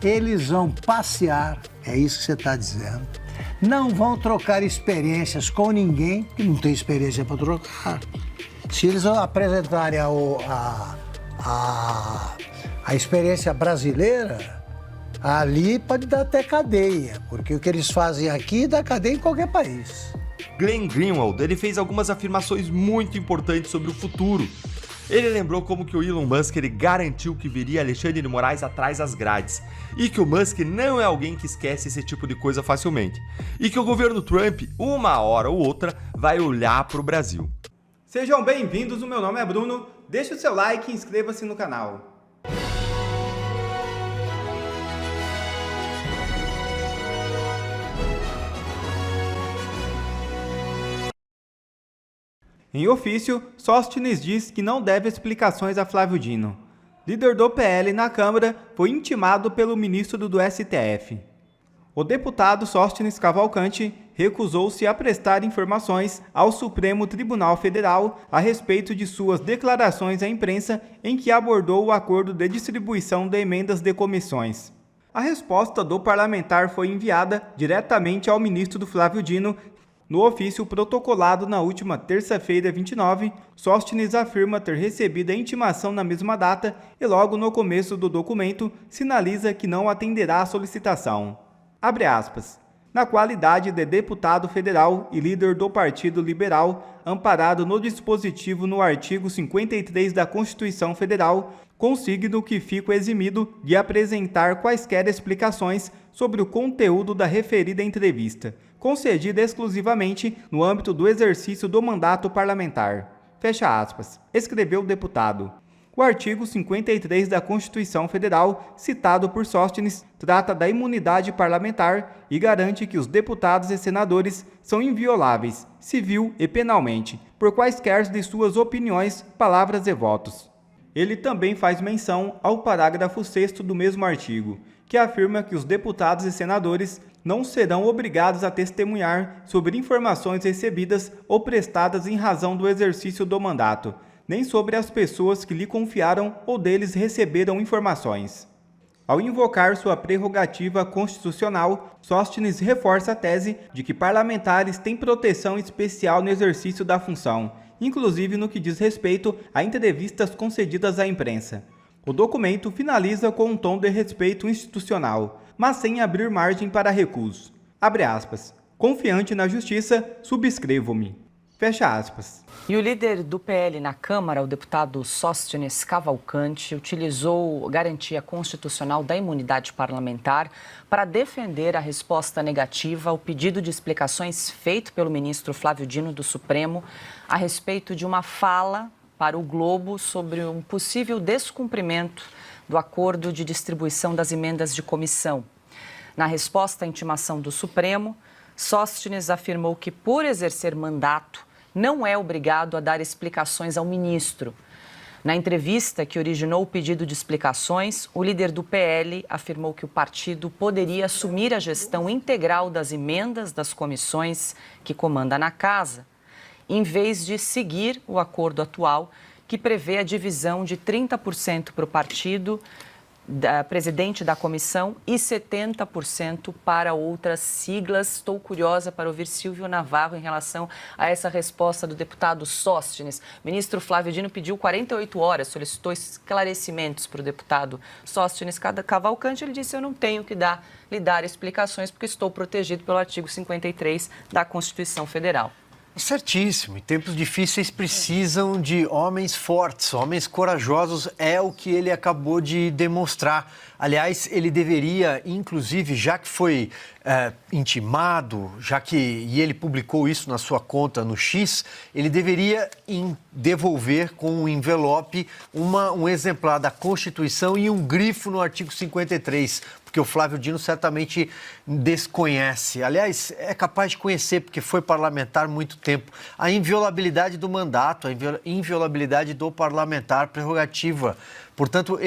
Eles vão passear, é isso que você está dizendo. Não vão trocar experiências com ninguém, que não tem experiência para trocar. Se eles apresentarem a experiência brasileira, ali pode dar até cadeia, porque o que eles fazem aqui dá cadeia em qualquer país. Glenn Greenwald, ele fez algumas afirmações muito importantes sobre o futuro. Ele lembrou como que o Elon Musk ele garantiu que viria Alexandre de Moraes atrás das grades, e que o Musk não é alguém que esquece esse tipo de coisa facilmente, e que o governo Trump, uma hora ou outra, vai olhar para o Brasil. Sejam bem-vindos, o meu nome é Bruno, deixe o seu like e inscreva-se no canal. Em ofício, Sóstenes diz que não deve explicações a Flávio Dino. Líder do PL na Câmara foi intimado pelo ministro do STF. O deputado Sóstenes Cavalcante recusou-se a prestar informações ao Supremo Tribunal Federal a respeito de suas declarações à imprensa em que abordou o acordo de distribuição de emendas de comissões. A resposta do parlamentar foi enviada diretamente ao ministro Flávio Dino. No ofício protocolado na última terça-feira, 29, Sóstenes afirma ter recebido a intimação na mesma data e logo no começo do documento sinaliza que não atenderá à solicitação. Abre aspas. Na qualidade de deputado federal e líder do Partido Liberal, amparado no dispositivo no artigo 53 da Constituição Federal, consigno que fico eximido de apresentar quaisquer explicações sobre o conteúdo da referida entrevista, concedida exclusivamente no âmbito do exercício do mandato parlamentar. Fecha aspas, escreveu o deputado. O artigo 53 da Constituição Federal, citado por Sóstenes, trata da imunidade parlamentar e garante que os deputados e senadores são invioláveis, civil e penalmente, por quaisquer de suas opiniões, palavras e votos. Ele também faz menção ao parágrafo 6º do mesmo artigo, que afirma que os deputados e senadores não serão obrigados a testemunhar sobre informações recebidas ou prestadas em razão do exercício do mandato, nem sobre as pessoas que lhe confiaram ou deles receberam informações. Ao invocar sua prerrogativa constitucional, Sóstenes reforça a tese de que parlamentares têm proteção especial no exercício da função, inclusive no que diz respeito a entrevistas concedidas à imprensa. O documento finaliza com um tom de respeito institucional, mas sem abrir margem para recuso. Abre aspas. Confiante na justiça, subscrevo-me. Fecha aspas. E o líder do PL na Câmara, o deputado Sóstenes Cavalcante, utilizou garantia constitucional da imunidade parlamentar para defender a resposta negativa ao pedido de explicações feito pelo ministro Flávio Dino do Supremo a respeito de uma fala para o Globo sobre um possível descumprimento do acordo de distribuição das emendas de comissão. Na resposta à intimação do Supremo, Sóstenes afirmou que, por exercer mandato, não é obrigado a dar explicações ao ministro. Na entrevista que originou o pedido de explicações, o líder do PL afirmou que o partido poderia assumir a gestão integral das emendas das comissões que comanda na casa, em vez de seguir o acordo atual, que prevê a divisão de 30% para o partido, presidente da comissão, e 70% para outras siglas. Estou curiosa para ouvir Silvio Navarro em relação a essa resposta do deputado Sóstenes. O ministro Flávio Dino pediu 48 horas, solicitou esclarecimentos para o deputado Sóstenes Cavalcante. Ele disse: eu não tenho que lhe dar explicações porque estou protegido pelo artigo 53 da Constituição Federal. Certíssimo. Em tempos difíceis precisam de homens fortes, homens corajosos, é o que ele acabou de demonstrar. Aliás, ele deveria, inclusive, já que foi intimado, e ele publicou isso na sua conta no X, ele deveria devolver com um envelope um exemplar da Constituição e um grifo no artigo 53, porque o Flávio Dino certamente desconhece. Aliás, é capaz de conhecer, porque foi parlamentar há muito tempo. A inviolabilidade do mandato, a inviolabilidade do parlamentar, prerrogativa. Portanto,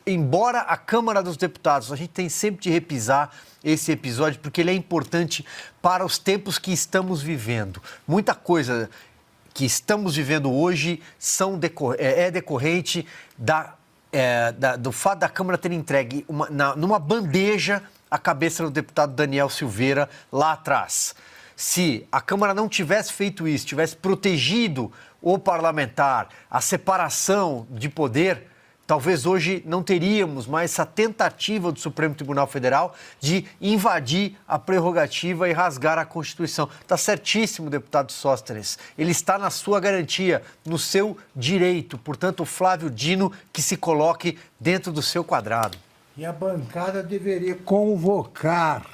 embora a Câmara dos Deputados, a gente tem sempre de repisar esse episódio, porque ele é importante para os tempos que estamos vivendo. Muita coisa que estamos vivendo hoje é decorrente da do fato da Câmara ter entregue numa bandeja a cabeça do deputado Daniel Silveira lá atrás. Se a Câmara não tivesse feito isso, tivesse protegido o parlamentar, a separação de poder, talvez hoje não teríamos mais essa tentativa do Supremo Tribunal Federal de invadir a prerrogativa e rasgar a Constituição. Está certíssimo, deputado Sóstenes. Ele está na sua garantia, no seu direito. Portanto, o Flávio Dino que se coloque dentro do seu quadrado. E a bancada deveria convocar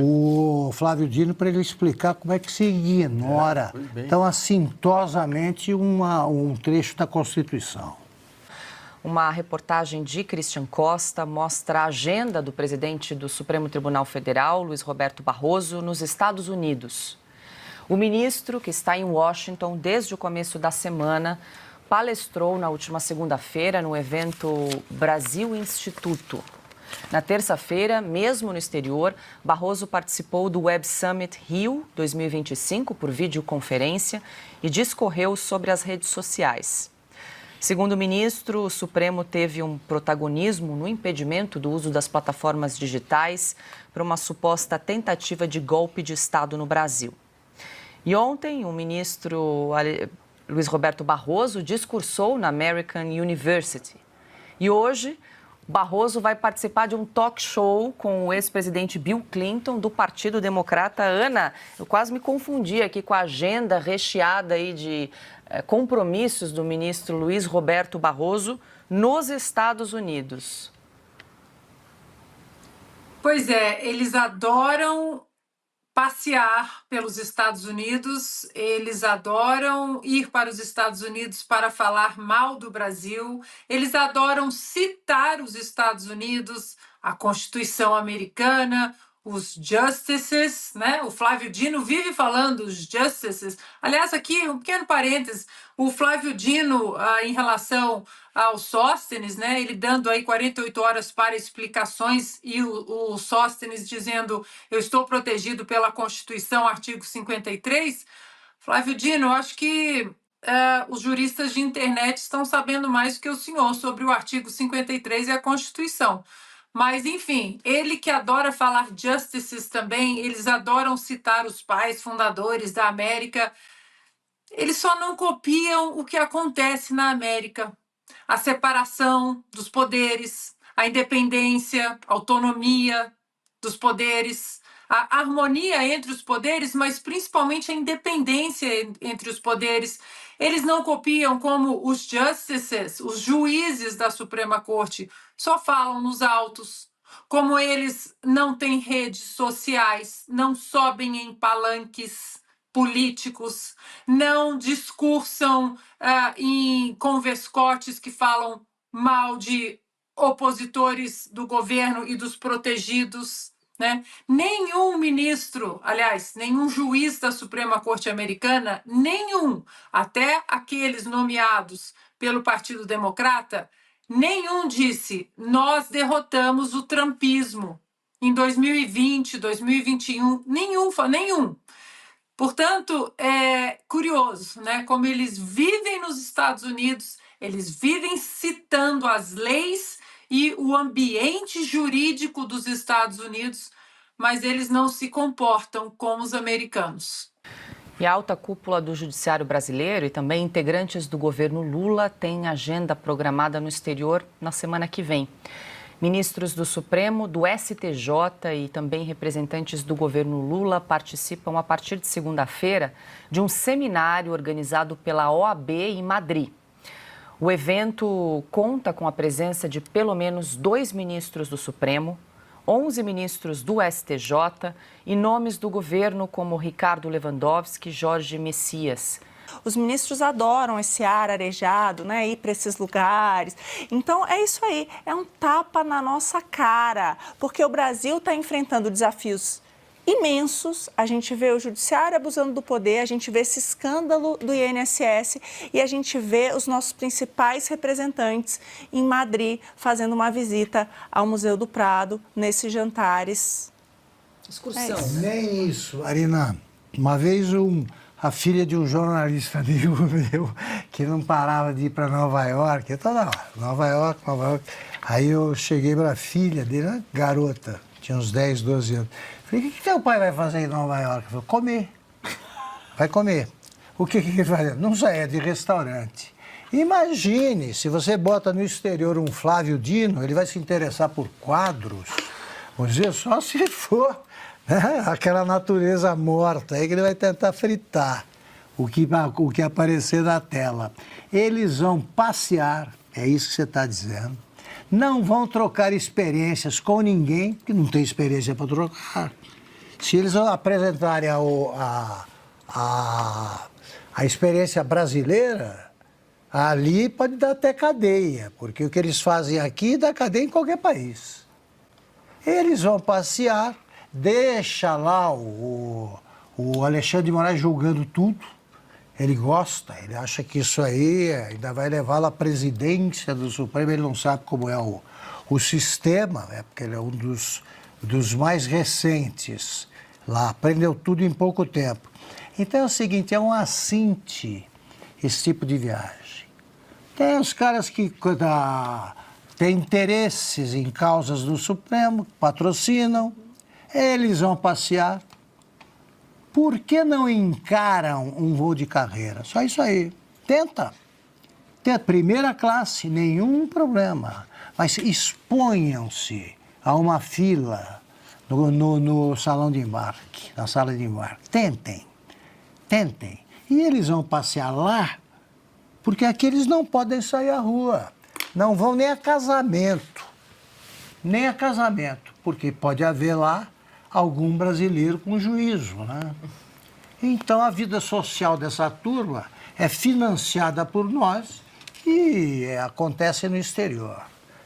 o Flávio Dino para ele explicar como é que se ignora tão assintosamente um trecho da Constituição. Uma reportagem de Christian Costa mostra a agenda do presidente do Supremo Tribunal Federal, Luiz Roberto Barroso, nos Estados Unidos. O ministro, que está em Washington desde o começo da semana, palestrou na última segunda-feira no evento Brasil Instituto. Na terça-feira, mesmo no exterior, Barroso participou do Web Summit Rio 2025 por videoconferência e discorreu sobre as redes sociais. Segundo o ministro, o Supremo teve um protagonismo no impedimento do uso das plataformas digitais para uma suposta tentativa de golpe de Estado no Brasil. E ontem, o ministro Luiz Roberto Barroso discursou na American University. E hoje, Barroso vai participar de um talk show com o ex-presidente Bill Clinton, do Partido Democrata. Ana, eu quase me confundi aqui com a agenda recheada aí de compromissos do ministro Luiz Roberto Barroso nos Estados Unidos. Pois é, eles adoram passear pelos Estados Unidos, eles adoram ir para os Estados Unidos para falar mal do Brasil, eles adoram citar os Estados Unidos, a Constituição americana, os justices, né? O Flávio Dino vive falando os justices. Aliás, aqui um pequeno parênteses, o Flávio Dino, em relação ao Sóstenes, né? Ele dando aí 48 horas para explicações e o Sóstenes dizendo eu estou protegido pela Constituição, artigo 53. Flávio Dino, eu acho que os juristas de internet estão sabendo mais do que o senhor sobre o artigo 53 e a Constituição. Mas, enfim, ele que adora falar justices também, eles adoram citar os pais fundadores da América. Eles só não copiam o que acontece na América. A separação dos poderes, a independência, a autonomia dos poderes, a harmonia entre os poderes, mas principalmente a independência entre os poderes. Eles não copiam como os justices, os juízes da Suprema Corte, só falam nos autos. Como eles não têm redes sociais, não sobem em palanques políticos, não discursam em converscotes que falam mal de opositores do governo e dos protegidos, né? Nenhum ministro, aliás, nenhum juiz da Suprema Corte Americana, nenhum, até aqueles nomeados pelo Partido Democrata, nenhum disse, nós derrotamos o trumpismo em 2020, 2021, nenhum. Portanto, é curioso, né? Como eles vivem nos Estados Unidos, eles vivem citando as leis e o ambiente jurídico dos Estados Unidos, mas eles não se comportam como os americanos. E a alta cúpula do Judiciário brasileiro e também integrantes do governo Lula têm agenda programada no exterior na semana que vem. Ministros do Supremo, do STJ e também representantes do governo Lula participam a partir de segunda-feira de um seminário organizado pela OAB em Madrid. O evento conta com a presença de pelo menos 2 ministros do Supremo, 11 ministros do STJ e nomes do governo como Ricardo Lewandowski e Jorge Messias. Os ministros adoram esse ar arejado, né, ir para esses lugares. Então, é isso aí, é um tapa na nossa cara, porque o Brasil está enfrentando desafios imensos. A gente vê o judiciário abusando do poder, a gente vê esse escândalo do INSS e a gente vê os nossos principais representantes em Madrid fazendo uma visita ao Museu do Prado, nesses jantares. Excursão. Nem isso, Arina. Uma vez um a filha de um jornalista amigo meu, que não parava de ir para Nova York, toda hora, Nova York. Aí eu cheguei para a filha dele, uma garota, tinha uns 10, 12 anos. Falei, o que teu pai vai fazer em Nova York? Ele falou, comer. Vai comer. O que ele vai fazer? Não sai, é de restaurante. Imagine, se você bota no exterior um Flávio Dino, ele vai se interessar por quadros, vamos dizer, só se for, né, aquela natureza morta aí que ele vai tentar fritar o que aparecer na tela. Eles vão passear, é isso que você está dizendo, não vão trocar experiências com ninguém, que não tem experiência para trocar. Se eles apresentarem a experiência brasileira, ali pode dar até cadeia, porque o que eles fazem aqui dá cadeia em qualquer país. Eles vão passear, deixa lá o Alexandre de Moraes julgando tudo. Ele gosta, ele acha que isso aí ainda vai levá-lo à presidência do Supremo. Ele não sabe como é o sistema, né? Porque ele é um dos mais recentes lá, aprendeu tudo em pouco tempo. Então é o seguinte, é um assinte esse tipo de viagem. Tem os caras que têm interesses em causas do Supremo, patrocinam, eles vão passear. Por que não encaram um voo de carreira? Só isso aí. Tenta. Primeira classe, nenhum problema. Mas exponham-se a uma fila no salão de embarque, na sala de embarque. Tentem. E eles vão passear lá, porque aqui eles não podem sair à rua. Não vão nem a casamento. Porque pode haver lá algum brasileiro com juízo, né? Então, a vida social dessa turma é financiada por nós e acontece no exterior.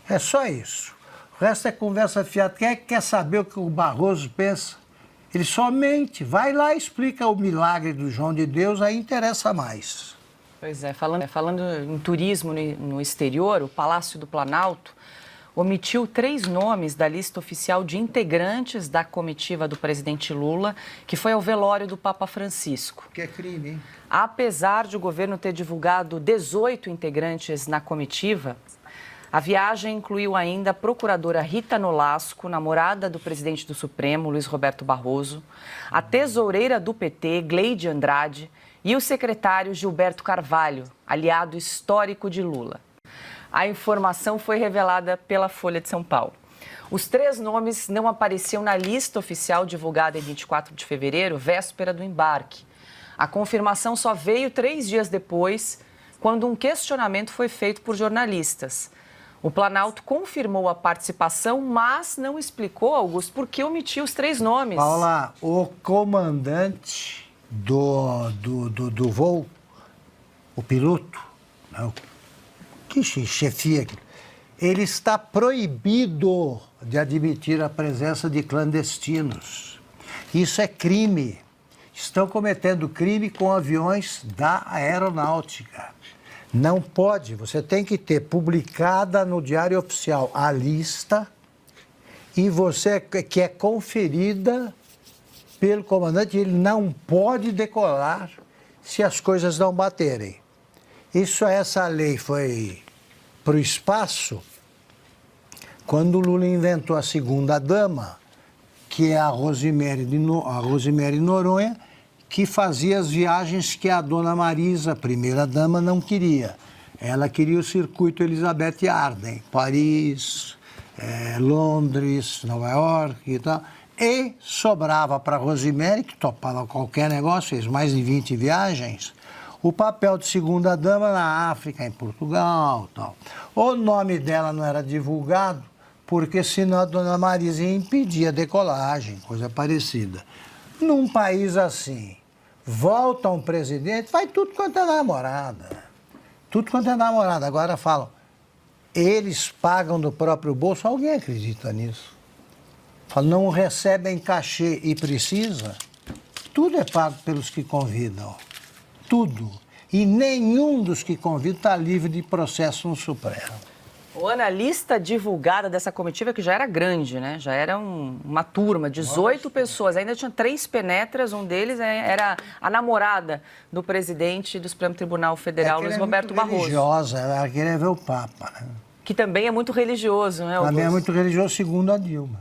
É só isso. O resto é conversa fiada. Quem é que quer saber o que o Barroso pensa? Ele somente vai lá e explica o milagre do João de Deus, aí interessa mais. Pois é, falando em turismo no exterior, o Palácio do Planalto omitiu 3 nomes da lista oficial de integrantes da comitiva do presidente Lula, que foi ao velório do Papa Francisco. Que é crime, hein? Apesar de o governo ter divulgado 18 integrantes na comitiva, a viagem incluiu ainda a procuradora Rita Nolasco, namorada do presidente do Supremo, Luiz Roberto Barroso, a tesoureira do PT, Gleide Andrade, e o secretário Gilberto Carvalho, aliado histórico de Lula. A informação foi revelada pela Folha de São Paulo. Os 3 nomes não apareciam na lista oficial divulgada em 24 de fevereiro, véspera do embarque. A confirmação só veio 3 dias depois, quando um questionamento foi feito por jornalistas. O Planalto confirmou a participação, mas não explicou, Augusto, por que omitiu os 3 nomes. Paula, o comandante do voo, o piloto, não, que chefia, ele está proibido de admitir a presença de clandestinos. Isso é crime. Estão cometendo crime com aviões da aeronáutica. Não pode, você tem que ter publicada no Diário Oficial a lista e você que é conferida pelo comandante, ele não pode decolar se as coisas não baterem. Essa lei foi para o espaço quando o Lula inventou a segunda-dama, que é a Rosemary Noronha, que fazia as viagens que a dona Marisa, a primeira-dama, não queria. Ela queria o circuito Elizabeth Arden, Paris, Londres, Nova York e tal. E sobrava para a Rosemary, que topava qualquer negócio, fez mais de 20 viagens, o papel de segunda-dama na África, em Portugal e tal. O nome dela não era divulgado, porque senão a dona Marisa ia impedir a decolagem, coisa parecida. Num país assim, volta um presidente, vai tudo quanto é namorada. Tudo quanto é namorada. Agora falam, eles pagam do próprio bolso, alguém acredita nisso? Falam, não recebem cachê e precisa? Tudo é pago pelos que convidam. Tudo. E nenhum dos que convidam está livre de processo no Supremo. Ana, a lista divulgada dessa comitiva, que já era grande, né? Já era uma turma, 18 pessoas. Ainda tinha 3 penetras, um deles era a namorada do presidente do Supremo Tribunal Federal, Luiz Roberto Barroso. Religiosa, ela queria ver o Papa, né? Que também é muito religioso, né, Augusto? Também é muito religioso, segundo a Dilma.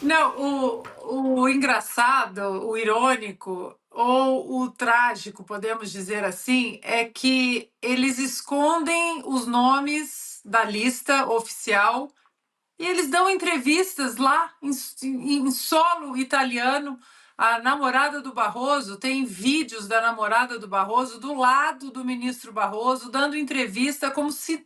Não, o engraçado, o irônico ou o trágico, podemos dizer assim, é que eles escondem os nomes da lista oficial e eles dão entrevistas lá em solo italiano. A namorada do Barroso, tem vídeos da namorada do Barroso do lado do ministro Barroso, dando entrevista como se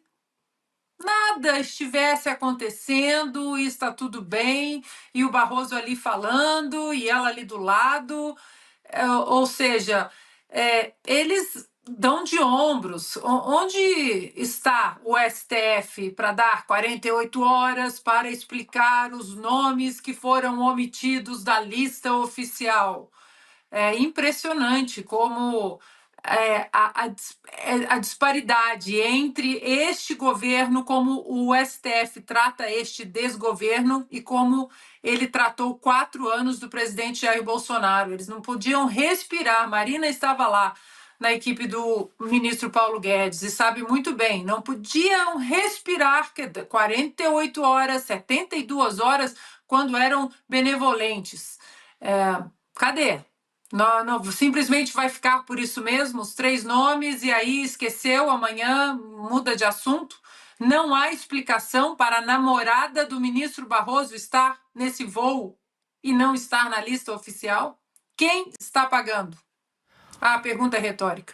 nada estivesse acontecendo e está tudo bem, e o Barroso ali falando e ela ali do lado. Ou seja, eles dão de ombros. Onde está o STF para dar 48 horas para explicar os nomes que foram omitidos da lista oficial? É impressionante como a disparidade entre este governo, como o STF trata este desgoverno e como ele tratou 4 anos do presidente Jair Bolsonaro. Eles não podiam respirar. Marina estava lá na equipe do ministro Paulo Guedes e sabe muito bem, não podiam respirar 48 horas, 72 horas, quando eram benevolentes. Cadê? Não, simplesmente vai ficar por isso mesmo, os 3 nomes, e aí esqueceu, amanhã muda de assunto. Não há explicação para a namorada do ministro Barroso estar nesse voo e não estar na lista oficial? Quem está pagando? A pergunta é retórica.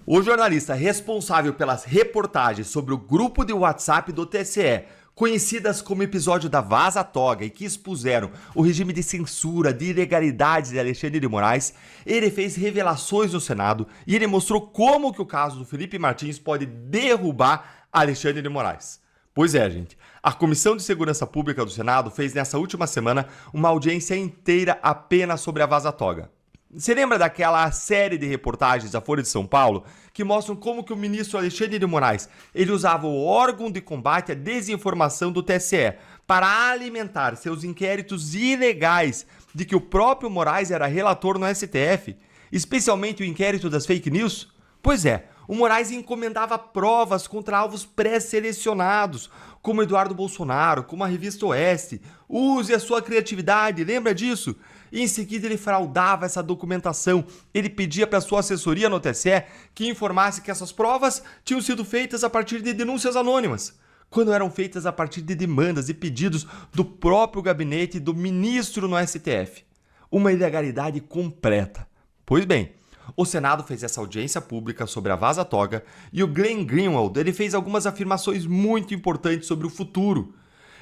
O jornalista responsável pelas reportagens sobre o grupo de WhatsApp do TSE, conhecidas como episódio da Vaza Toga e que expuseram o regime de censura, de ilegalidades de Alexandre de Moraes, ele fez revelações no Senado e ele mostrou como que o caso do Felipe Martins pode derrubar Alexandre de Moraes. Pois é, gente, a Comissão de Segurança Pública do Senado fez nessa última semana uma audiência inteira apenas sobre a Vaza Toga. Você lembra daquela série de reportagens da Folha de São Paulo que mostram como que o ministro Alexandre de Moraes ele usava o órgão de combate à desinformação do TSE para alimentar seus inquéritos ilegais de que o próprio Moraes era relator no STF, especialmente o inquérito das fake news? Pois é, o Moraes encomendava provas contra alvos pré-selecionados, como Eduardo Bolsonaro, como a revista Oeste. Use a sua criatividade, lembra disso? E em seguida ele fraudava essa documentação. Ele pedia para sua assessoria no TSE que informasse que essas provas tinham sido feitas a partir de denúncias anônimas, quando eram feitas a partir de demandas e pedidos do próprio gabinete do ministro no STF. Uma ilegalidade completa. Pois bem, o Senado fez essa audiência pública sobre a Vaza Toga e o Glenn Greenwald ele fez algumas afirmações muito importantes sobre o futuro.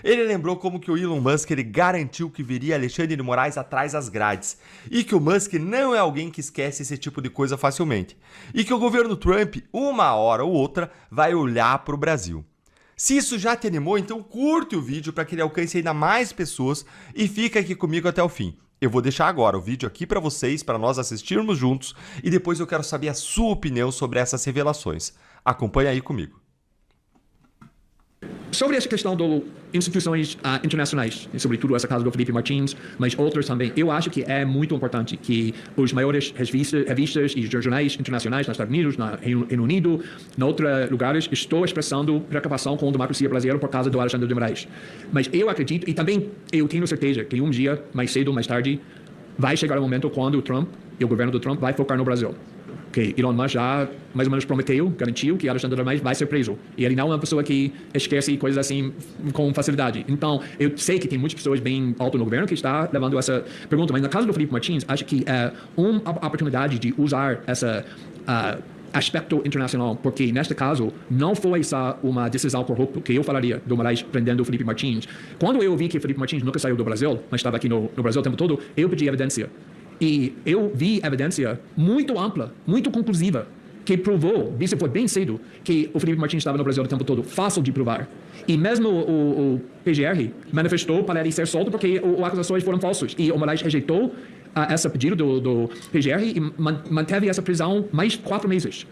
Ele lembrou como que o Elon Musk ele garantiu que viria Alexandre de Moraes atrás das grades e que o Musk não é alguém que esquece esse tipo de coisa facilmente e que o governo Trump, uma hora ou outra, vai olhar para o Brasil. Se isso já te animou, então curte o vídeo para que ele alcance ainda mais pessoas e fica aqui comigo até o fim. Eu vou deixar agora o vídeo aqui para vocês, para nós assistirmos juntos e depois eu quero saber a sua opinião sobre essas revelações. Acompanha aí comigo. Sobre essa questão das instituições internacionais, sobretudo essa casa do Felipe Martins, mas outras também, eu acho que é muito importante que os maiores revistas e jornais internacionais nos Estados Unidos, no Reino Unido, em outros lugares, estão expressando preocupação com a democracia brasileira por causa do Alexandre de Moraes. Mas eu acredito, e também eu tenho certeza que um dia, mais cedo ou mais tarde, vai chegar o momento quando o Trump e o governo do Trump vai focar no Brasil. Que Elon Musk já mais ou menos prometeu, garantiu que Alexandre de Moraes vai ser preso. E ele não é uma pessoa que esquece coisas assim com facilidade. Então, eu sei que tem muitas pessoas bem alto no governo que está levando essa pergunta, mas no caso do Felipe Martins, acho que é uma oportunidade de usar essa aspecto internacional, porque neste caso não foi só uma decisão corrupta que eu falaria do Moraes prendendo o Felipe Martins. Quando eu vi que o Felipe Martins nunca saiu do Brasil, mas estava aqui no Brasil o tempo todo, eu pedi evidência. E eu vi evidência muito ampla, muito conclusiva, que provou, isso foi bem cedo, que o Felipe Martins estava no Brasil o tempo todo, fácil de provar. E mesmo o PGR manifestou para ele ser solto porque as acusações foram falsas. E o Moraes rejeitou esse pedido do PGR e manteve essa prisão mais 4 meses.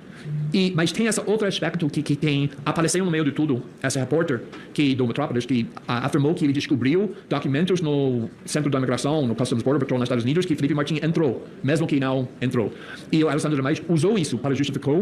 Mas tem esse outro aspecto que apareceu no meio de tudo, esse repórter do Metrópolis, que afirmou que ele descobriu documentos no Centro da Imigração, no Customs Border Patrol nos Estados Unidos, que Felipe Martins entrou, mesmo que não entrou. E o Alexandre de Moraes usou isso para justificar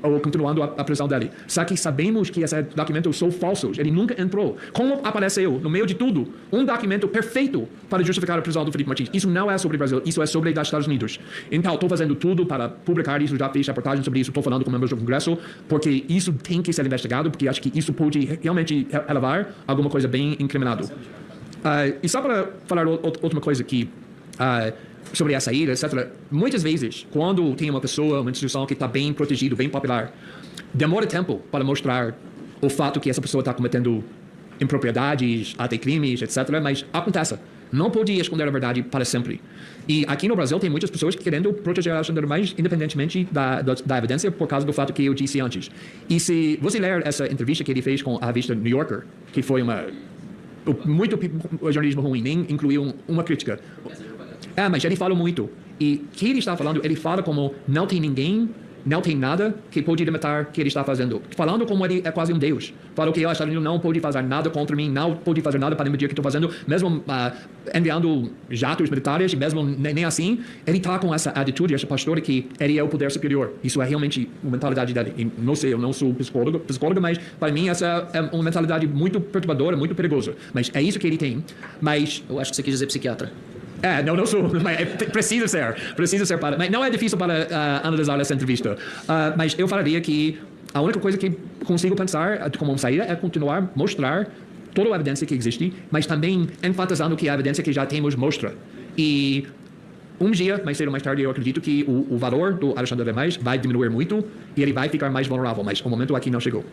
ou continuando a prisão dele. Só que sabemos que esses documentos são falsos. Ele nunca entrou. Como apareceu, no meio de tudo, um documento perfeito para justificar a prisão do Felipe Martins? Isso não é sobre o Brasil, isso é sobre os Estados Unidos. Então, estou fazendo tudo para publicar isso, já fiz reportagem sobre isso, estou falando com membros do Congresso, porque isso tem que ser investigado, porque acho que isso pode realmente levar a alguma coisa bem incriminado. E só para falar outra coisa aqui, sobre a saída, etc. Muitas vezes, quando tem uma pessoa, uma instituição que está bem protegida, bem popular, demora tempo para mostrar o fato que essa pessoa está cometendo impropriedades, até crimes, etc. Mas acontece. Não pode esconder a verdade para sempre. E aqui no Brasil tem muitas pessoas querendo proteger Alexandre mais independentemente da evidência por causa do fato que eu disse antes. E se você ler essa entrevista que ele fez com a revista New Yorker, que foi muito jornalismo ruim, nem incluiu uma crítica. Mas ele fala muito. E o que ele está falando, ele fala como não tem ninguém, não tem nada que pode limitar o que ele está fazendo. Falando como ele é quase um deus. Fala que ele não pode fazer nada contra mim, não pode fazer nada para impedir o que estou fazendo, mesmo enviando jatos militares, mesmo nem assim. Ele está com essa atitude, essa postura que ele é o poder superior. Isso é realmente a mentalidade dele. E não sei, eu não sou psicólogo, mas para mim essa é uma mentalidade muito perturbadora, muito perigosa. Mas é isso que ele tem. Mas eu acho que você quis dizer psiquiatra. Não sou, mas precisa ser para, mas não é difícil para analisar essa entrevista. Mas eu falaria que a única coisa que consigo pensar como saída é continuar a mostrar toda a evidência que existe, mas também enfatizando que a evidência que já temos mostra. E um dia, mais cedo ou mais tarde, eu acredito que o valor do Alexandre de Moraes vai diminuir muito e ele vai ficar mais vulnerável, mas o momento aqui não chegou.